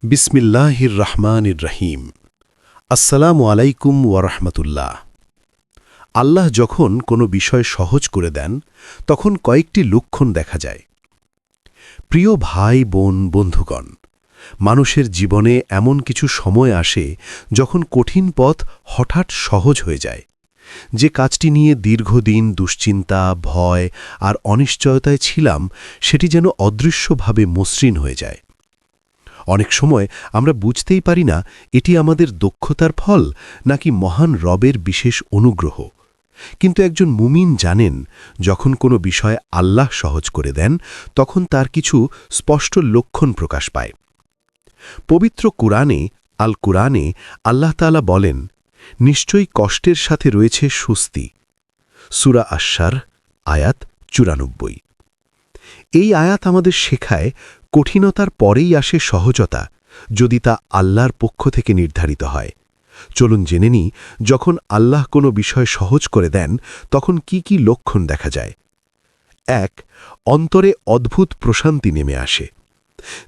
বিসমিল্লাহির রহমানির রহিম। আসসালামু আলাইকুম ওয়ারহমতুল্লাহ। আল্লাহ যখন কোনো বিষয় সহজ করে দেন তখন কয়েকটি লক্ষণ দেখা যায়। প্রিয় ভাই বোন বন্ধুগণ, মানুষের জীবনে এমন কিছু সময় আসে যখন কঠিন পথ হঠাৎ সহজ হয়ে যায়। যে কাজটি নিয়ে দীর্ঘদিন দুশ্চিন্তা, ভয় আর অনিশ্চয়তায় ছিলাম, সেটি যেন অদৃশ্যভাবে মসৃণ হয়ে যায়। অনেক সময় আমরা বুঝতেই পারি না এটি আমাদের দক্ষতার ফল নাকি মহান রবের বিশেষ অনুগ্রহ। কিন্তু একজন মুমিন জানেন, যখন কোনো বিষয় আল্লাহ সহজ করে দেন তখন তার কিছু স্পষ্ট লক্ষণ প্রকাশ পায়। পবিত্র কুরআনে আল কুরআনে আল্লাহ তাআলা বলেন, নিশ্চয়ই কষ্টের সাথে রয়েছে স্বস্তি। সূরা আশ-শারহ আয়াত ৯৪। এই আয়াত আমাদের শেখায়, কঠিনতার পরেই আসে সহজতা, যদি তা আল্লাহর পক্ষ থেকে নির্ধারিত হয়। চলুন জেনে নিই, যখন আল্লাহ কোনো বিষয় সহজ করে দেন তখন কি কি লক্ষণ দেখা যায়। ১. অন্তরে অদ্ভুত প্রশান্তি নেমে আসে।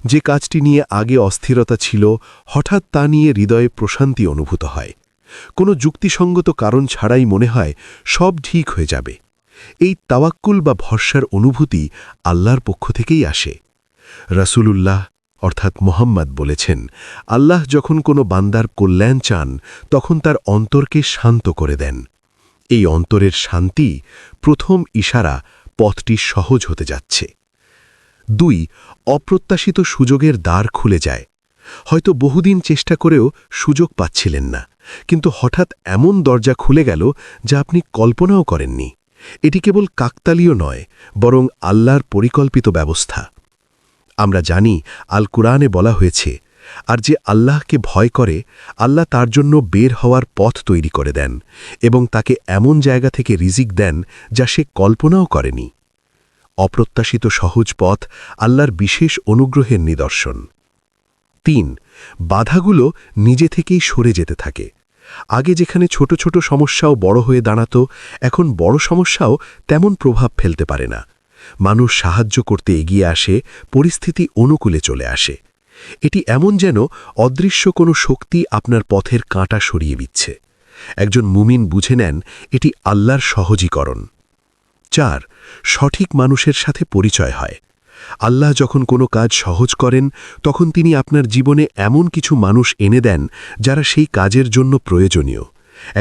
যে কাজটি নিয়ে আগে অস্থিরতা ছিল, হঠাৎ তা নিয়ে হৃদয়ে প্রশান্তি অনুভূত হয়। কোনো যুক্তিসঙ্গত কারণ ছাড়াই মনে হয় সব ঠিক হয়ে যাবে। এই তাওয়াক্কুল বা ভরসার অনুভূতি আল্লাহর পক্ষ থেকেই আসে। রাসূলুল্লাহ অর্থাৎ মুহাম্মদ বলেছেন, আল্লাহ যখন কোনো বান্দার কল্যাণ চান তখন তার অন্তরকে শান্ত করে দেন। এই অন্তরের শান্তি প্রথম ইশারা পথটি সহজ হতে যাচ্ছে। ২. অপ্রত্যাশিত সুযোগের দ্বার খুলে যায়। হয়তো বহুদিন চেষ্টা করেও সুযোগ পাচ্ছিলেন না, কিন্তু হঠাৎ এমন দরজা খুলে গেল যা আপনি কল্পনাও করেননি। এটি কেবল কাকতালীয় নয়, বরং আল্লাহর পরিকল্পিত ব্যবস্থা। আমরা জানি, আল কুরআনে বলা হয়েছে, আর যে আল্লাহকে ভয় করে আল্লাহ তার জন্য বের হওয়ার পথ তৈরি করে দেন এবং তাকে এমন জায়গা থেকে রিজিক দেন যা সে কল্পনাও করেনি। অপ্রত্যাশিত সহজ পথ আল্লাহর বিশেষ অনুগ্রহের নিদর্শন। ৩. বাধাগুলো নিজে থেকেই সরে যেতে থাকে। আগে যেখানে ছোট ছোট সমস্যাও বড় হয়ে দাঁড়াত, এখন বড় সমস্যাও তেমন প্রভাব ফেলতে পারে না। মানুষ সাহায্য করতে এগিয়ে আসে, পরিস্থিতি অনুকূলে চলে আসে। এটি এমন যেন অদৃশ্য কোনো শক্তি আপনার পথের কাঁটা সরিয়ে দিচ্ছে। একজন মুমিন বুঝে নেন এটি আল্লাহর সহজীকরণ। ৪. সঠিক মানুষের সাথে পরিচয় হয়। আল্লাহ যখন কোনো কাজ সহজ করেন তখন তিনি আপনার জীবনে এমন কিছু মানুষ এনে দেন যারা সেই কাজের জন্য প্রয়োজনীয়।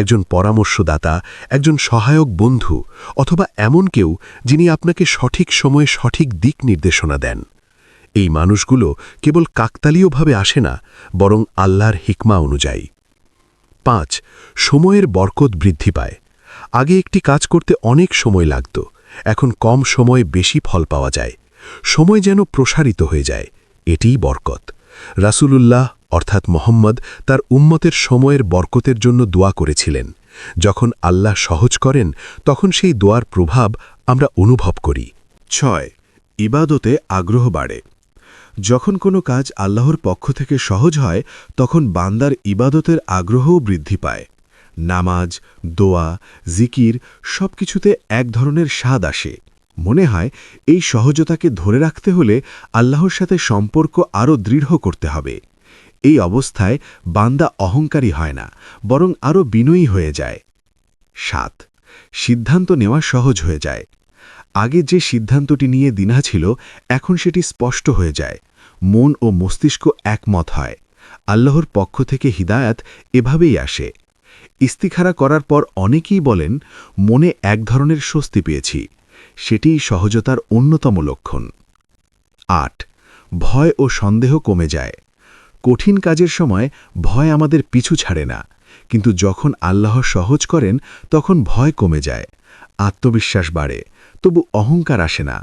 একজন পরামর্শদাতা, একজন সহায়ক বন্ধু, অথবা এমন কেউ যিনি আপনাকে সঠিক সময়ে সঠিক দিক নির্দেশনা দেন। এই মানুষগুলো কেবল কাকতালীয়ভাবে আসে না, বরং আল্লাহর হিকমা অনুযায়ী। ৫. সময়ের বরকত বৃদ্ধি পায়। আগে একটি কাজ করতে অনেক সময় লাগত, এখন কম সময়ে বেশি ফল পাওয়া যায়। সময় যেন প্রসারিত হয়ে যায়, এটিই বরকত। রাসূলুল্লাহ অর্থাৎ মুহাম্মদ তার উম্মতের সময়ের বরকতের জন্য দোয়া করেছিলেন। যখন আল্লাহ সহজ করেন তখন সেই দোয়ার প্রভাব আমরা অনুভব করি। ৬. ইবাদতে আগ্রহ বাড়ে। যখন কোনো কাজ আল্লাহর পক্ষ থেকে সহজ হয় তখন বান্দার ইবাদতের আগ্রহও বৃদ্ধি পায়। নামাজ, দোয়া, জিকির সবকিছুতে এক ধরনের স্বাদ আসে। মনে হয় এই সহজতাকে ধরে রাখতে হলে আল্লাহর সাথে সম্পর্ক আরও দৃঢ় করতে হবে। এই অবস্থায় বান্দা অহংকারী হয় না, বরং আরও বিনয়ী হয়ে যায়। ৭. সিদ্ধান্ত নেওয়া সহজ হয়ে যায়। আগে যে সিদ্ধান্তটি নিয়ে দ্বিধা ছিল, এখন সেটি স্পষ্ট হয়ে যায়। মন ও মস্তিষ্ক একমত হয়। আল্লাহর পক্ষ থেকে হিদায়াত এভাবেই আসে। ইস্তিখারা করার পর অনেকেই বলেন, মনে এক ধরনের স্বস্তি পেয়েছি। সেটিই সহজতার অন্যতম লক্ষণ। ৮. ভয় ও সন্দেহ কমে যায়। কঠিন কাজের সময় ভয় আমাদের পিছু ছাড়ে না, কিন্তু যখন আল্লাহ সহজ করেন তখন ভয় কমে যায়, আত্মবিশ্বাস বাড়ে, তবু অহংকার আসে না।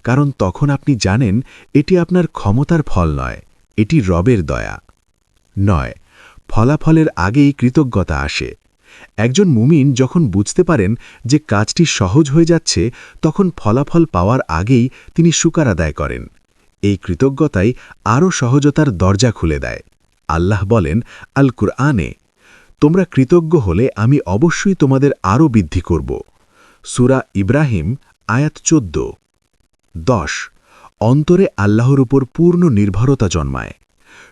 কারণ তখন আপনি জানেন এটি আপনার ক্ষমতার ফল নয়, এটি রবের দয়া। ৯. ফলাফলের আগেই কৃতজ্ঞতা আসে। একজন মুমিন যখন বুঝতে পারেন যে কাজটি সহজ হয়ে যাচ্ছে, তখন ফলাফল পাওয়ার আগেই তিনি শুকর আদায় করেন। এই কৃতজ্ঞতাই আরও সহজতার দরজা খুলে দেয়। আল্লাহ বলেন আল কুরআনে, তোমরা কৃতজ্ঞ হলে আমি অবশ্যই তোমাদের আরও বৃদ্ধি করব। সূরা ইব্রাহিম আয়াত ১৪। ১০. অন্তরে আল্লাহর উপর পূর্ণ নির্ভরতা জন্মায়।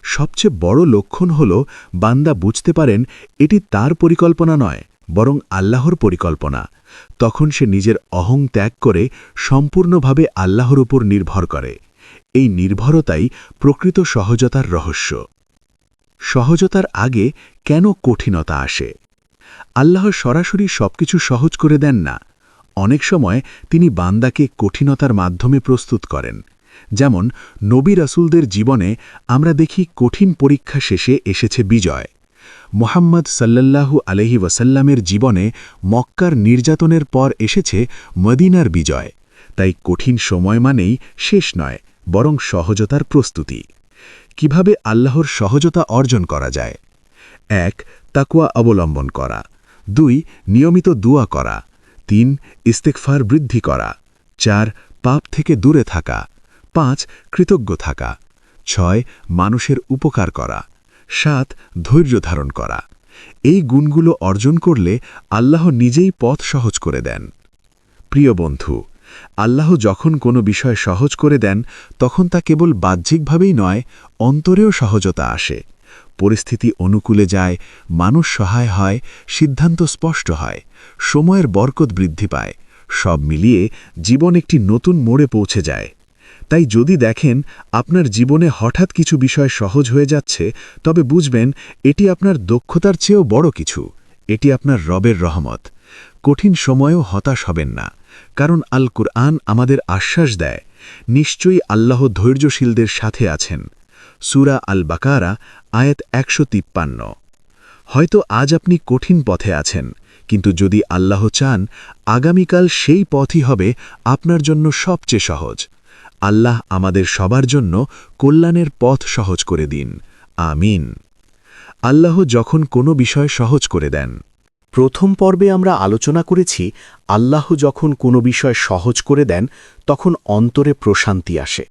সবচেয়ে বড় লক্ষণ হল বান্দা বুঝতে পারেন এটি তার পরিকল্পনা নয়, বরং আল্লাহর পরিকল্পনা। তখন সে নিজের অহং ত্যাগ করে সম্পূর্ণভাবে আল্লাহর উপর নির্ভর করে। এই নির্ভরতাই প্রকৃত সহজতার রহস্য। সহজতার আগে কেন কঠিনতা আসে? আল্লাহ সরাসরি সবকিছু সহজ করে দেন না। অনেক সময় তিনি বান্দাকে কঠিনতার মাধ্যমে প্রস্তুত করেন। যেমন নবী রাসূলদের জীবনে আমরা দেখি কঠিন পরীক্ষা শেষে এসেছে বিজয়। মুহাম্মদ সাল্লাল্লাহু আলাইহি ওয়াসাল্লামের জীবনে মক্কার নির্যাতনের পর এসেছে মদিনার বিজয়। তাই কঠিন সময় মানেই শেষ নয়, বরং সহজতার প্রস্তুতি। কিভাবে আল্লাহর সহজতা অর্জন করা যায়? ১. তাকওয়া অবলম্বন করা। ২. নিয়মিত দুয়া করা। ৩. ইস্তেগফার বৃদ্ধি করা। ৪. পাপ থেকে দূরে থাকা। ৫. কৃতজ্ঞ থাকা। ৬. মানুষের উপকার করা। ৭. ধৈর্য ধারণ করা। এই গুণগুলো অর্জন করলে আল্লাহ নিজেই পথ সহজ করে দেন। প্রিয় বন্ধু, আল্লাহ যখন কোনো বিষয় সহজ করে দেন, তখন তা কেবল বাহ্যিকভাবেই নয়, অন্তরেও সহজতা আসে। পরিস্থিতি অনুকূলে যায়, মানুষ সহায় হয়, সিদ্ধান্ত স্পষ্ট হয়, সময়ের বরকত বৃদ্ধি পায়। সব মিলিয়ে জীবন একটি নতুন মোড়ে পৌঁছে যায়। তাই যদি দেখেন আপনার জীবনে হঠাৎ কিছু বিষয় সহজ হয়ে যাচ্ছে, তবে বুঝবেন এটি আপনার দক্ষতার চেয়েও বড় কিছু। এটি আপনার রবের রহমত। কঠিন সময়েও হতাশ হবেন না, কারণ আল কুরআন আমাদের আশ্বাস দেয়, নিশ্চয়ই আল্লাহ ধৈর্যশীলদের সাথে আছেন। সূরা আল বাকারা আয়াত ১৫৩। হয়তো আজ আপনি কঠিন পথে আছেন, কিন্তু যদি আল্লাহ চান, আগামীকাল সেই পথই হবে আপনার জন্য সবচেয়ে সহজ। আল্লাহ আমাদের সবার জন্য কল্যাণের পথ সহজ করে দিন। আমিন। আল্লাহ যখন কোনো বিষয় সহজ করে দেন। প্রথম পর্বে আমরা আলোচনা করেছি আল্লাহ যখন কোনো বিষয় সহজ করে দেন, তখন অন্তরে প্রশান্তি আসে,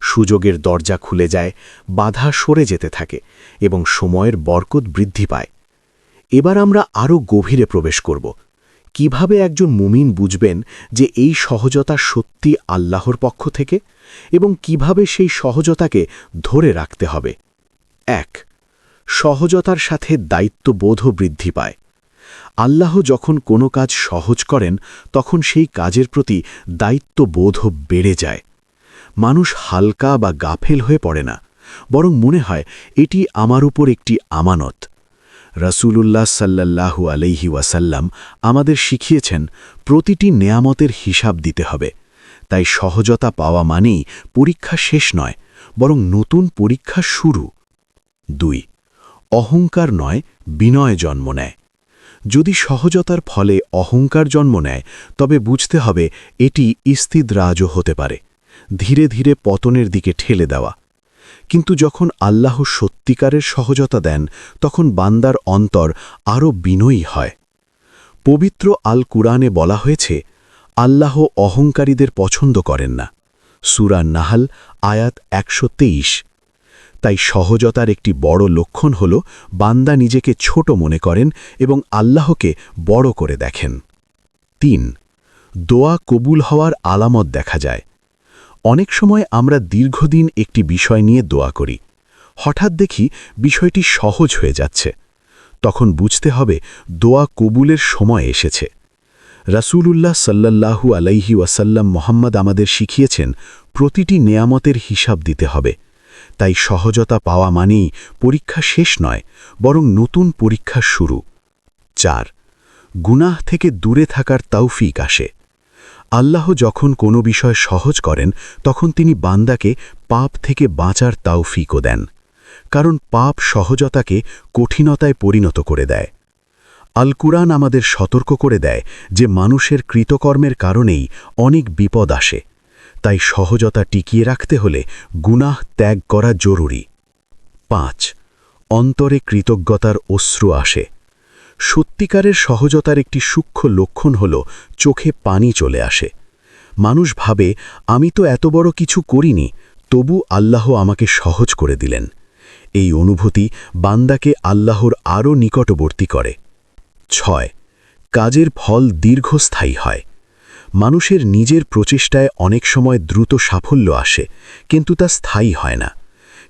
সুযোগের দরজা খুলে যায়, বাধা সরে যেতে থাকে এবং সময়ের বরকত বৃদ্ধি পায়। এবার আমরা আরও গভীরে প্রবেশ করব। কিভাবে একজন মুমিন বুঝবেন যে এই সহজতা সত্যি আল্লাহর পক্ষ থেকে, এবং কিভাবে সেই সহজতাকে ধরে রাখতে হবে। ১. সহজতার সাথে দায়িত্ববোধও বৃদ্ধি পায়। আল্লাহ যখন কোনো কাজ সহজ করেন, তখন সেই কাজের প্রতি দায়িত্ববোধও বেড়ে যায়। মানুষ হালকা বা গাফেল হয়ে পড়ে না, বরং মনে হয় এটি আমার উপর একটি আমানত। রাসূলুল্লাহ সাল্লাল্লাহু আলাইহি ওয়াসাল্লাম আমাদের শিখিয়েছেন প্রতিটি নেয়ামতের হিসাব দিতে হবে। তাই সহজতা পাওয়া মানেই পরীক্ষা শেষ নয়, বরং নতুন পরীক্ষা শুরু। ২. অহংকার নয়, বিনয় জন্ম নেয়। যদি সহজতার ফলে অহংকার জন্ম নেয়, তবে বুঝতে হবে এটি ইস্তিদ্রাজও হতে পারে, ধীরে ধীরে পতনের দিকে ঠেলে দেওয়া। কিন্তু যখন আল্লাহ সত্যিকারের সহজতা দেন, তখন বান্দার অন্তর আরও বিনয়ী হয়। পবিত্র আল কুরআনে বলা হয়েছে, আল্লাহ অহংকারীদের পছন্দ করেন না। সূরা নাহল আয়াত ১২৩। তাই সহজতার একটি বড় লক্ষণ হল বান্দা নিজেকে ছোট মনে করেন এবং আল্লাহকে বড় করে দেখেন। ৩. দোয়া কবুল হওয়ার আলামত দেখা যায়। অনেক সময় আমরা দীর্ঘদিন একটি বিষয় নিয়ে দোয়া করি, হঠাৎ দেখি বিষয়টি সহজ হয়ে যাচ্ছে। তখন বুঝতে হবে দোয়া কবুলের সময় এসেছে। রাসূলুল্লাহ সাল্লাল্লাহু আলাইহি ওয়াসাল্লাম মুহাম্মদ আমাদের শিখিয়েছেন প্রতিটি নেয়ামতের হিসাব দিতে হবে। তাই সহজতা পাওয়া মানেই পরীক্ষা শেষ নয়, বরং নতুন পরীক্ষা শুরু। ৪. গুনাহ থেকে দূরে থাকার তৌফিক আসে। আল্লাহ যখন কোনো বিষয় সহজ করেন, তখন তিনি বান্দাকে পাপ থেকে বাঁচার তৌফিকও দেন, কারণ পাপ সহজতাকে কঠিনতায় পরিণত করে দেয়। আল কুরআন আমাদের সতর্ক করে দেয় যে মানুষের কৃতকর্মের কারণেই অনেক বিপদ আসে। তাই সহজতা টিকিয়ে রাখতে হলে গুনাহ ত্যাগ করা জরুরি। ৫. অন্তরে কৃতজ্ঞতার অশ্রু আসে। সত্যিকারের সহজতার একটি সূক্ষ্ম লক্ষণ হল চোখে পানি চলে আসে। মানুষ ভাবে, আমি তো এত বড় কিছু করিনি, তবু আল্লাহ আমাকে সহজ করে দিলেন। এই অনুভূতি বান্দাকে আল্লাহর আরও নিকটবর্তী করে। ৬. কাজের ফল দীর্ঘস্থায়ী হয়। মানুষের নিজের প্রচেষ্টায় অনেক সময় দ্রুত সাফল্য আসে, কিন্তু তা স্থায়ী হয় না।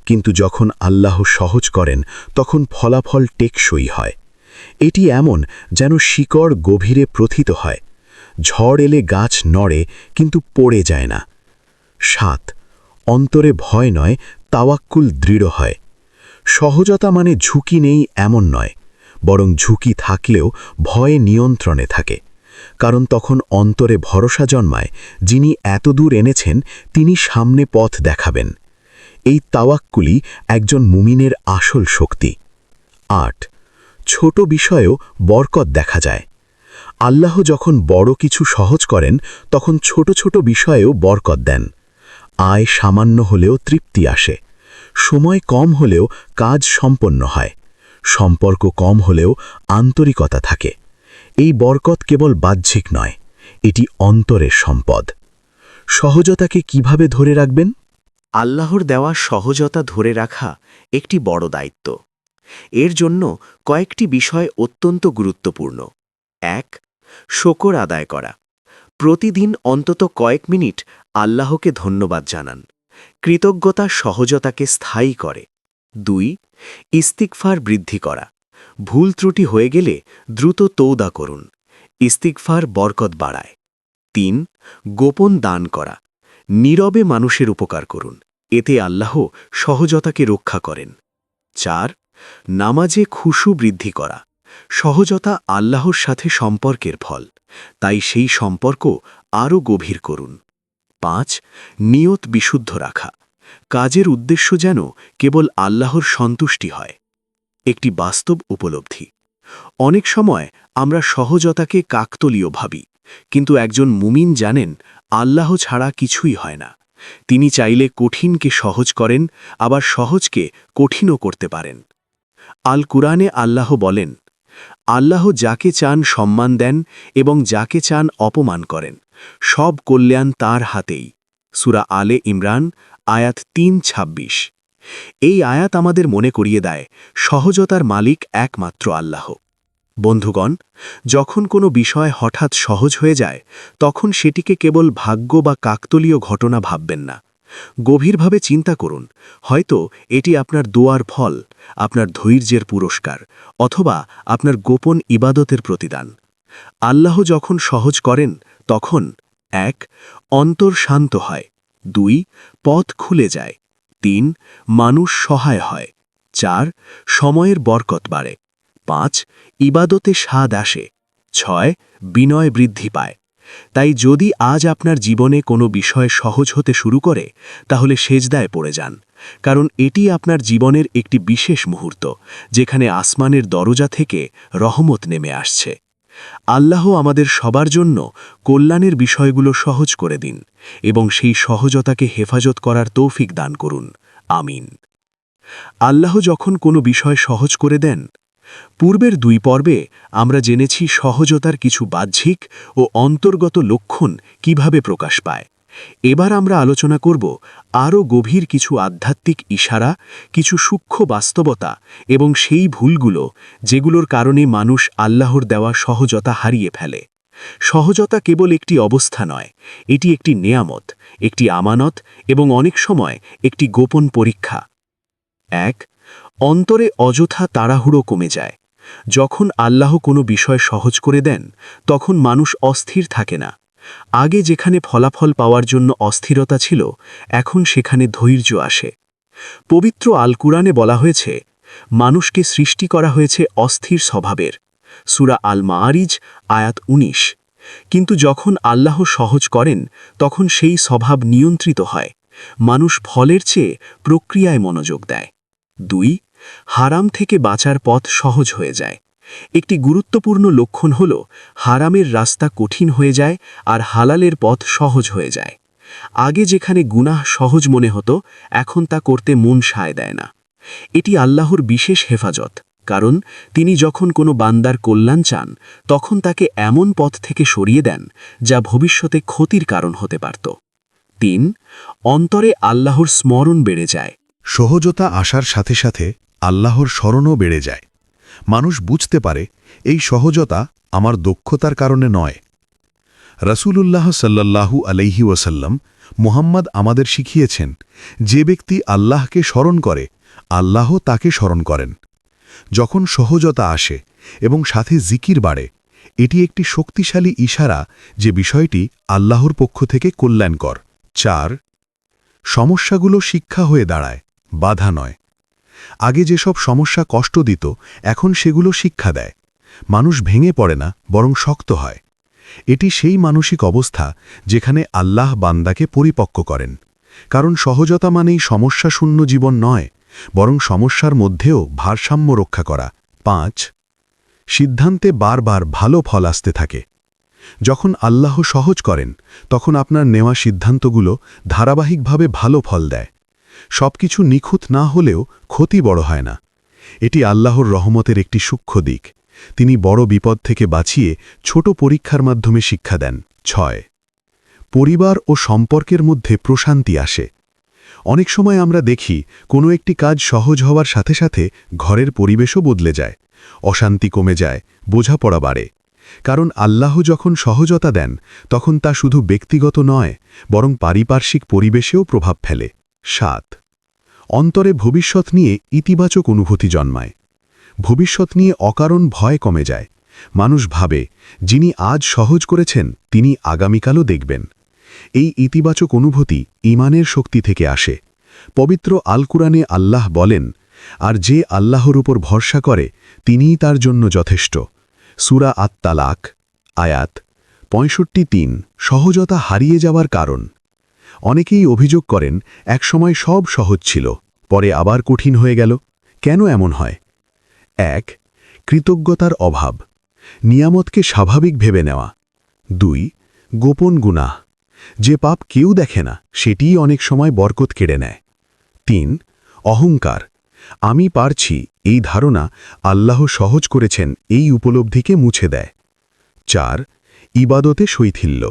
কিন্তু যখন আল্লাহ সহজ করেন তখন ফলাফল টেকসই হয়। এটি এমন যেন শিকড় গভীরে প্রথিত হয়। ঝড় এলে গাছ নড়ে কিন্তু পড়ে যায় না। ৭ অন্তরে ভয় নয়, তাওয়াক্কুল দৃঢ় হয়। সহজতা মানে ঝুঁকি নেই এমন নয়, বরং ঝুঁকি থাকলেও ভয় নিয়ন্ত্রণে থাকে। কারণ তখন অন্তরে ভরসা জন্মায়, যিনি এতদূর এনেছেন তিনি সামনে পথ দেখাবেন। এই তাওয়াক্কুলই একজন মুমিনের আসল শক্তি। ৮ ছোট বিষয়েও বরকত দেখা যায়। আল্লাহ যখন বড় কিছু সহজ করেন তখন ছোট ছোট বিষয়েও বরকত দেন। আয় সামান্য হলেও তৃপ্তি আসে, সময় কম হলেও কাজ সম্পন্ন হয়, সম্পর্ক কম হলেও আন্তরিকতা থাকে। এই বরকত কেবল বাহ্যিক নয়, এটি অন্তরের সম্পদ। সহজতাকে কিভাবে ধরে রাখবেন? আল্লাহর দেওয়া সহজতা ধরে রাখা একটি বড় দায়িত্ব। এর জন্য কয়েকটি বিষয় অত্যন্ত গুরুত্বপূর্ণ। ১ শুকর আদায় করা। প্রতিদিন অন্তত কয়েক মিনিট আল্লাহকে ধন্যবাদ জানান। কৃতজ্ঞতা সহজতাকে স্থায়ী করে। ২ ইস্তিগফার বৃদ্ধি করা। ভুল ত্রুটি হয়ে গেলে দ্রুত তৌদা করুন। ইস্তিগফার বরকত বাড়ায়। ৩ গোপন দান করা। নীরবে মানুষের উপকার করুন, এতে আল্লাহ সহজতাকে রক্ষা করেন। ৪ নামাজে খুশু বৃদ্ধি করা। সহজতা আল্লাহর সাথে সম্পর্কের ফল, তাই সেই সম্পর্ক আরও গভীর করুন। ৫ নিয়ত বিশুদ্ধ রাখা। কাজের উদ্দেশ্য যেন কেবল আল্লাহর সন্তুষ্টি হয়। একটি বাস্তব উপলব্ধি। অনেক সময় আমরা সহজতাকে কাকতলীয় ভাবি, কিন্তু একজন মুমিন জানেন আল্লাহ ছাড়া কিছুই হয় না। তিনি চাইলে কঠিনকে সহজ করেন, আবার সহজকে কঠিনও করতে পারেন। আল কুরআনে আল্লাহ বলেন, আল্লাহ যাকে চান সম্মান দেন এবং যাকে চান অপমান করেন, সব কল্যাণ তার হাতেই। সূরা আলে ইমরান আয়াত ৩:২৬। এই আয়াত আমাদের মনে করিয়ে দেয় সহজতার মালিক একমাত্র আল্লাহ। বন্ধুগণ, যখন কোনো বিষয় হঠাৎ সহজ হয়ে যায় তখন সেটিকে কেবল ভাগ্য বা কাকতলীয় ঘটনা ভাববেন না। গভীরভাবে চিন্তা করুন, হয়তো এটি আপনার দোয়ার ফল, আপনার ধৈর্যের পুরস্কার, অথবা আপনার গোপন ইবাদতের প্রতিদান। আল্লাহ যখন সহজ করেন তখন ১ অন্তর শান্ত হয়, ২ পথ খুলে যায়, ৩ মানুষ সহায় হয়, ৪ সময়ের বরকত বাড়ে, ৫ ইবাদতে স্বাদ আসে, ৬ বিনয় বৃদ্ধি পায়। তাই যদি আজ আপনার জীবনে কোনো বিষয় সহজ হতে শুরু করে, তাহলে সেজদায় পড়ে যান, কারণ এটি আপনার জীবনের একটি বিশেষ মুহূর্ত, যেখানে আসমানের দরজা থেকে রহমত নেমে আসছে। আল্লাহ আমাদের সবার জন্য কল্যাণের বিষয়গুলো সহজ করে দিন এবং সেই সহজতাকে হেফাজত করার তৌফিক দান করুন। আমিন। আল্লাহ যখন কোনো বিষয় সহজ করে দেন, পূর্বের ২ পর্বে আমরা জেনেছি সহজতার কিছু বাহ্যিক ও অন্তর্গত লক্ষণ কিভাবে প্রকাশ পায়। এবার আমরা আলোচনা করব আরও গভীর কিছু আধ্যাত্মিক ইশারা, কিছু সূক্ষ্ম বাস্তবতা এবং সেই ভুলগুলো যেগুলোর কারণে মানুষ আল্লাহর দেওয়া সহজতা হারিয়ে ফেলে। সহজতা কেবল একটি অবস্থা নয়, এটি একটি নেয়ামত, একটি আমানত এবং অনেক সময় একটি গোপন পরীক্ষা। ১ অন্তরে অযথা তাড়াহুড়ো কমে যায়। যখন আল্লাহ কোনো বিষয় সহজ করে দেন তখন মানুষ অস্থির থাকে না। আগে যেখানে ফলাফল পাওয়ার জন্য অস্থিরতা ছিল, এখন সেখানে ধৈর্য আসে। পবিত্র আল কুরআনে বলা হয়েছে, মানুষকে সৃষ্টি করা হয়েছে অস্থির স্বভাবের। সূরা আল মাআরিজ আয়াত ১৯। কিন্তু যখন আল্লাহ সহজ করেন তখন সেই স্বভাব নিয়ন্ত্রিত হয়। মানুষ ফলের চেয়ে প্রক্রিয়ায় মনোযোগ দেয়। ২ হারাম থেকে বাঁচার পথ সহজ হয়ে যায়। একটি গুরুত্বপূর্ণ লক্ষণ হল হারামের রাস্তা কঠিন হয়ে যায় আর হালালের পথ সহজ হয়ে যায়। আগে যেখানে গুনাহ সহজ মনে হতো, এখন তা করতে মন সায় দেয় না। এটি আল্লাহর বিশেষ হেফাজত, কারণ তিনি যখন কোনো বান্দার কল্যাণ চান তখন তাকে এমন পথ থেকে সরিয়ে দেন যা ভবিষ্যতে ক্ষতির কারণ হতে পারত। ৩ অন্তরে আল্লাহর স্মরণ বেড়ে যায়। সহজতা আসার সাথে সাথে আল্লাহর স্মরণও বেড়ে যায়। মানুষ বুঝতে পারে এই সহজতা আমার দক্ষতার কারণে নয়। রাসূলুল্লাহ সাল্লাল্লাহু আলাইহি ওয়াসাল্লাম মুহাম্মদ আমাদের শিখিয়েছেন, যে ব্যক্তি আল্লাহকে স্মরণ করে আল্লাহ তাকে স্মরণ করেন। যখন সহজতা আসে এবং সাথে জিকির বাড়ে, এটি একটি শক্তিশালী ইশারা যে বিষয়টি আল্লাহর পক্ষ থেকে কল্যাণকর। 4. সমস্যাগুলো শিক্ষা হয়ে দাঁড়ায়, বাধা নয়। আগে যেসব সমস্যা কষ্ট দিত, এখন সেগুলো শিক্ষা দেয়। মানুষ ভেঙে পড়ে না, বরং শক্ত হয়। এটি সেই মানসিক অবস্থা যেখানে আল্লাহ বান্দাকে পরিপক্ক করেন। কারণ সহজতা মানেই সমস্যাশূন্য জীবন নয়, বরং সমস্যার মধ্যেও ভারসাম্য রক্ষা করা। 5. সিদ্ধান্তে বারবার ভালো ফল আসতে থাকে। যখন আল্লাহ সহজ করেন, তখন আপনার নেওয়া সিদ্ধান্তগুলো ধারাবাহিকভাবে ভালো ফল দেয়। সবকিছু নিখুঁত না হলেও ক্ষতি বড় হয় না। এটি আল্লাহর রহমতের একটি সূক্ষ্ম দিক। তিনি বড় বিপদ থেকে বাঁচিয়ে ছোট পরীক্ষার মাধ্যমে শিক্ষা দেন। 6. পরিবার ও সম্পর্কের মধ্যে প্রশান্তি আসে। অনেক সময় আমরা দেখি কোনো একটি কাজ সহজ হওয়ার সাথে সাথে ঘরের পরিবেশও বদলে যায়, অশান্তি কমে যায়, বোঝাপড়া বাড়ে। কারণ আল্লাহ যখন সহজতা দেন, তখন তা শুধু ব্যক্তিগত নয়, বরং পারিপার্শ্বিক পরিবেশেও প্রভাব ফেলে। 7. অন্তরে ভবিষ্যৎ নিয়ে ইতিবাচক অনুভূতি জন্মায়। ভবিষ্যৎ নিয়ে অকারণ ভয় কমে যায়। মানুষ ভাবে, যিনি আজ সহজ করেছেন তিনি আগামীকালও দেখবেন। এই ইতিবাচক অনুভূতি ঈমানের শক্তি থেকে আসে। পবিত্র আল কুরআনে আল্লাহ বলেন, আর যে আল্লাহর উপর ভরসা করে তিনিই তার জন্য যথেষ্ট। সূরা আত-তালাক, আয়াত 65:3। সহজতা হারিয়ে যাওয়ার কারণ। অনেকেই অভিযোগ করেন, একসময় সব সহজ ছিল, পরে আবার কঠিন হয়ে গেল। কেন এমন হয়? 1. কৃতজ্ঞতার অভাব, নিয়ামতকে স্বাভাবিক ভেবে নেওয়া। 2. গোপন গুনাহ, যে পাপ কেউ দেখে না সেটিই অনেক সময় বরকত কেড়ে নেয়। 3. অহংকার, আমি পারছি এই ধারণা আল্লাহ সহজ করেছেন এই উপলব্ধিকে মুছে দেয়। 4. ইবাদতে শৈথিল্য,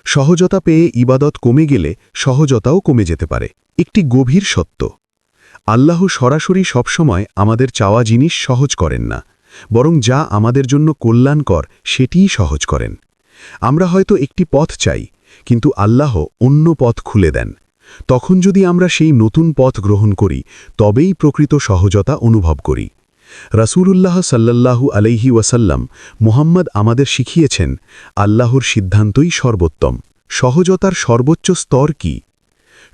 সহজতা পেয়ে ইবাদত কমে গেলে সহজতাও কমে যেতে পারে। একটি গভীর সত্য, আল্লাহ সরাসরি সবসময় আমাদের চাওয়া জিনিস সহজ করেন না, বরং যা আমাদের জন্য কল্যাণকর সেটিই সহজ করেন। আমরা হয়তো একটি পথ চাই, কিন্তু আল্লাহ অন্য পথ খুলে দেন। তখন যদি আমরা সেই নতুন পথ গ্রহণ করি, তবেই প্রকৃত সহজতা অনুভব করি। রাসূলুল্লাহ সাল্লাল্লাহু আলাইহি ওয়াসাল্লাম মুহাম্মদ আমাদের শিখিয়েছেন, আল্লাহর সিদ্ধান্তই সর্বোত্তম। সহজতার সর্বোচ্চ স্তর কি?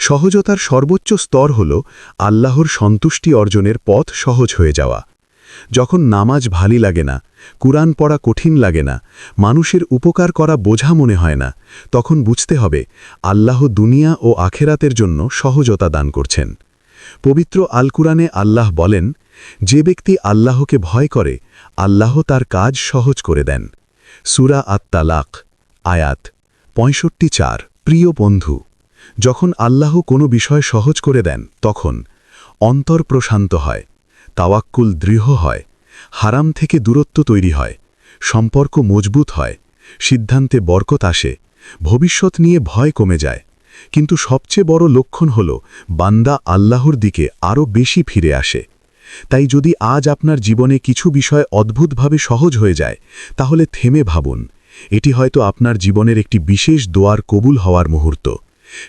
সহজতার সর্বোচ্চ স্তর হল আল্লাহর সন্তুষ্টি অর্জনের পথ সহজ হয়ে যাওয়া। যখন নামাজ ভারী লাগে না, কুরআন পড়া কঠিন লাগে না, মানুষের উপকার করা বোঝা মনে হয় না, তখন বুঝতে হবে আল্লাহ দুনিয়া ও আখেরাতের জন্য সহজতা দান করছেন। পবিত্র আল কুরআনে আল্লাহ বলেন, যে ব্যক্তি আল্লাহকে ভয় করে আল্লাহ তার কাজ সহজ করে দেন। সূরা আত-তালাক, আয়াত 65:4। প্রিয় বন্ধু, যখন আল্লাহ কোনো বিষয় সহজ করে দেন, তখন অন্তর প্রশান্ত হয়, তাওয়াক্কুল দৃঢ় হয়, হারাম থেকে দূরত্ব তৈরি হয়, সম্পর্ক মজবুত হয়, সিদ্ধান্তে বরকত আসে, ভবিষ্যৎ নিয়ে ভয় কমে যায়। কিন্তু সবচেয়ে বড় লক্ষণ হল বান্দা আল্লাহর দিকে আরও বেশি ফিরে আসে। তাই যদি আজ আপনার জীবনে কিছু বিষয় অদ্ভুতভাবে সহজ হয়ে যায়, তাহলে থেমে ভাবুন, এটি হয়তো আপনার জীবনের একটি বিশেষ দোয়ার কবুল হওয়ার মুহূর্ত।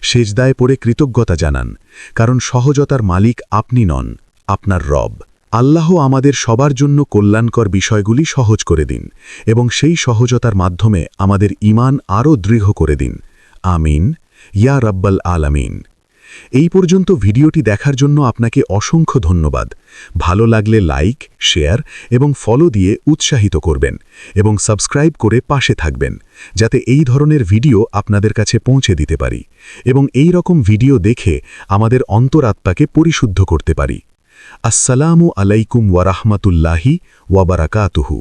সেজদায় পড়ে কৃতজ্ঞতা জানান, কারণ সহজতার মালিক আপনি নন, আপনার রব। আল্লাহ আমাদের সবার জন্য কল্যাণকর বিষয়গুলি সহজ করে দিন এবং সেই সহজতার মাধ্যমে আমাদের ঈমান আরও দৃঢ় করে দিন। আমিন, ইয়া রাব্বাল আলামিন। এই পর্যন্ত ভিডিওটি দেখার জন্য আপনাকে অসংখ্য ধন্যবাদ। ভালো লাগলে লাইক, শেয়ার এবং ফলো দিয়ে উৎসাহিত করবেন এবং সাবস্ক্রাইব করে পাশে থাকবেন, যাতে এই ধরনের ভিডিও আপনাদের কাছে পৌঁছে দিতে পারি এবং এই রকম ভিডিও দেখে আমাদের অন্তরাত্মাকে পরিশুদ্ধ করতে পারি। আসসালামু আলাইকুম ওয়া রাহমাতুল্লাহি ওয়া বারাকাতুহু।